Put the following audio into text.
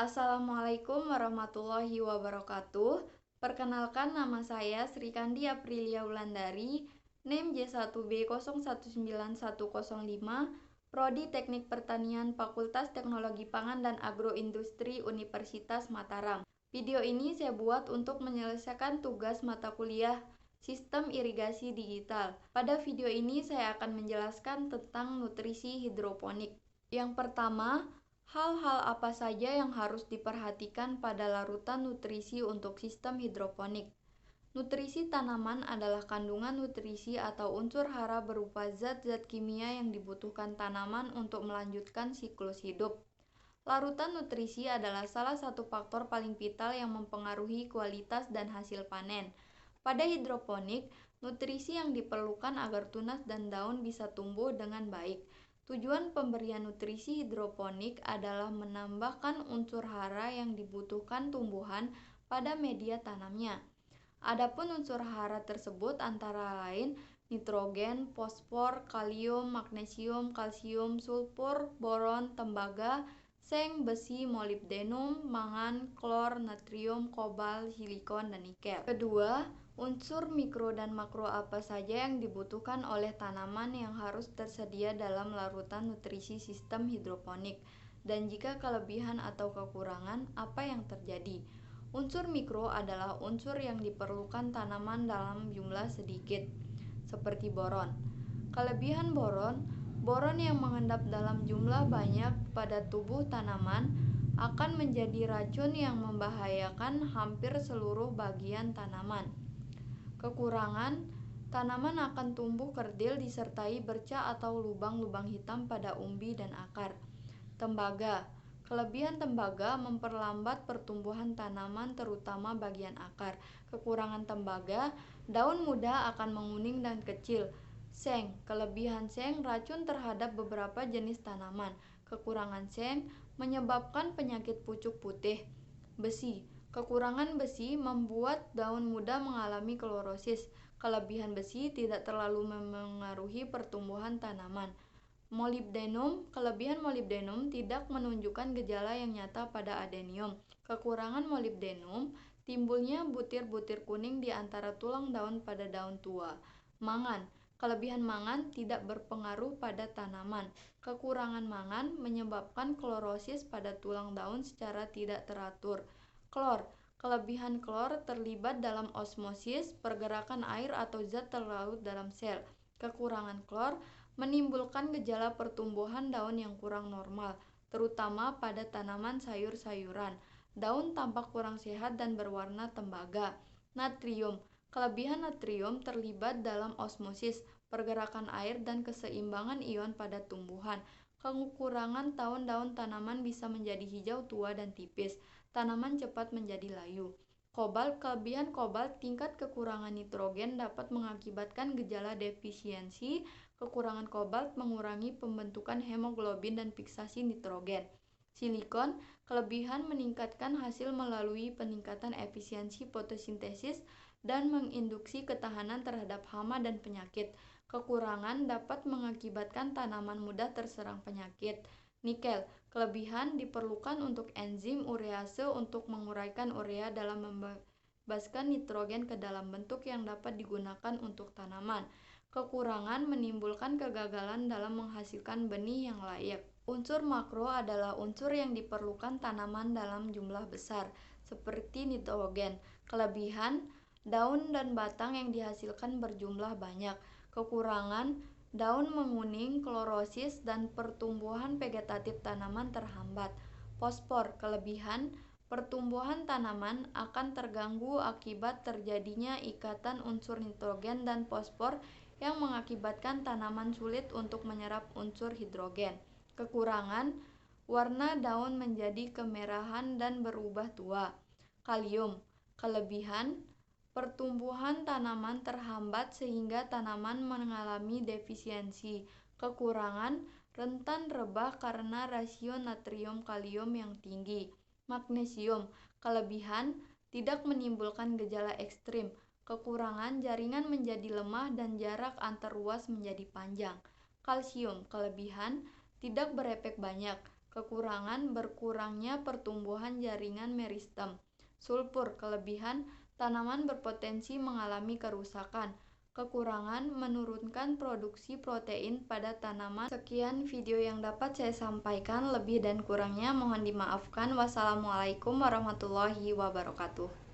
Assalamualaikum warahmatullahi wabarakatuh. Perkenalkan, nama saya Sri Kandi Aprilia Wulandari, NIM J1B019105, Prodi Teknik Pertanian Fakultas Teknologi Pangan dan Agroindustri Universitas Mataram. Video ini saya buat untuk menyelesaikan tugas mata kuliah Sistem Irigasi Digital. Pada video ini saya akan menjelaskan tentang nutrisi hidroponik. Yang pertama, hal-hal apa saja yang harus diperhatikan pada larutan nutrisi untuk sistem hidroponik? Nutrisi tanaman adalah kandungan nutrisi atau unsur hara berupa zat-zat kimia yang dibutuhkan tanaman untuk melanjutkan siklus hidup. Larutan nutrisi adalah salah satu faktor paling vital yang mempengaruhi kualitas dan hasil panen. Pada hidroponik, nutrisi yang diperlukan agar tunas dan daun bisa tumbuh dengan baik. Tujuan pemberian nutrisi hidroponik adalah menambahkan unsur hara yang dibutuhkan tumbuhan pada media tanamnya. Adapun unsur hara tersebut antara lain nitrogen, fosfor, kalium, magnesium, kalsium, sulfur, boron, tembaga, seng, besi, molibdenum, mangan, klor, natrium, kobalt, silikon, dan nikel. Kedua, unsur mikro dan makro apa saja yang dibutuhkan oleh tanaman yang harus tersedia dalam larutan nutrisi sistem hidroponik, dan jika kelebihan atau kekurangan, apa yang terjadi? Unsur mikro adalah unsur yang diperlukan tanaman dalam jumlah sedikit, seperti boron. Kelebihan boron, boron yang mengendap dalam jumlah banyak pada tubuh tanaman akan menjadi racun yang membahayakan hampir seluruh bagian tanaman. Kekurangan, tanaman akan tumbuh kerdil disertai bercak atau lubang-lubang hitam pada umbi dan akar. Tembaga, kelebihan tembaga memperlambat pertumbuhan tanaman terutama bagian akar. Kekurangan tembaga, daun muda akan menguning dan kecil. Seng, kelebihan seng racun terhadap beberapa jenis tanaman. Kekurangan seng menyebabkan penyakit pucuk putih. Besi, kekurangan besi membuat daun muda mengalami klorosis. Kelebihan besi tidak terlalu memengaruhi pertumbuhan tanaman. Molibdenum, kelebihan molibdenum tidak menunjukkan gejala yang nyata pada adenium. Kekurangan molibdenum, timbulnya butir-butir kuning di antara tulang daun pada daun tua. Mangan, kelebihan mangan tidak berpengaruh pada tanaman. Kekurangan mangan menyebabkan klorosis pada tulang daun secara tidak teratur. Klor, kelebihan klor terlibat dalam osmosis, pergerakan air atau zat terlarut dalam sel. Kekurangan klor menimbulkan gejala pertumbuhan daun yang kurang normal, terutama pada tanaman sayur-sayuran. Daun tampak kurang sehat dan berwarna tembaga. Natrium, kelebihan natrium terlibat dalam osmosis, pergerakan air dan keseimbangan ion pada tumbuhan. Kekurangan daun tanaman bisa menjadi hijau tua dan tipis. Tanaman cepat menjadi layu. Kobalt, kelebihan kobalt, tingkat kekurangan nitrogen dapat mengakibatkan gejala defisiensi. Kekurangan kobalt mengurangi pembentukan hemoglobin dan fiksasi nitrogen. Silikon, kelebihan meningkatkan hasil melalui peningkatan efisiensi fotosintesis dan menginduksi ketahanan terhadap hama dan penyakit. Kekurangan dapat mengakibatkan tanaman mudah terserang penyakit. Nikel, kelebihan diperlukan untuk enzim urease untuk menguraikan urea dalam membebaskan nitrogen ke dalam bentuk yang dapat digunakan untuk tanaman. Kekurangan menimbulkan kegagalan dalam menghasilkan benih yang layak. Unsur makro adalah unsur yang diperlukan tanaman dalam jumlah besar, seperti nitrogen. Kelebihan, daun dan batang yang dihasilkan berjumlah banyak. Kekurangan, daun menguning, klorosis, dan pertumbuhan vegetatif tanaman terhambat. Fosfor, kelebihan, pertumbuhan tanaman akan terganggu akibat terjadinya ikatan unsur nitrogen dan fosfor yang mengakibatkan tanaman sulit untuk menyerap unsur hidrogen. Kekurangan, warna daun menjadi kemerahan dan berubah tua. Kalium, kelebihan, pertumbuhan tanaman terhambat sehingga tanaman mengalami defisiensi. Kekurangan, rentan rebah karena rasio natrium kalium yang tinggi. Magnesium, kelebihan, tidak menimbulkan gejala ekstrim. Kekurangan, jaringan menjadi lemah dan jarak antar ruas menjadi panjang. Kalsium, kelebihan, tidak berefek banyak. Kekurangan: berkurangnya pertumbuhan jaringan meristem. Sulfur: kelebihan, tanaman berpotensi mengalami kerusakan. Kekurangan: menurunkan produksi protein pada tanaman. Sekian video yang dapat saya sampaikan, lebih dan kurangnya mohon dimaafkan. Wassalamualaikum warahmatullahi wabarakatuh.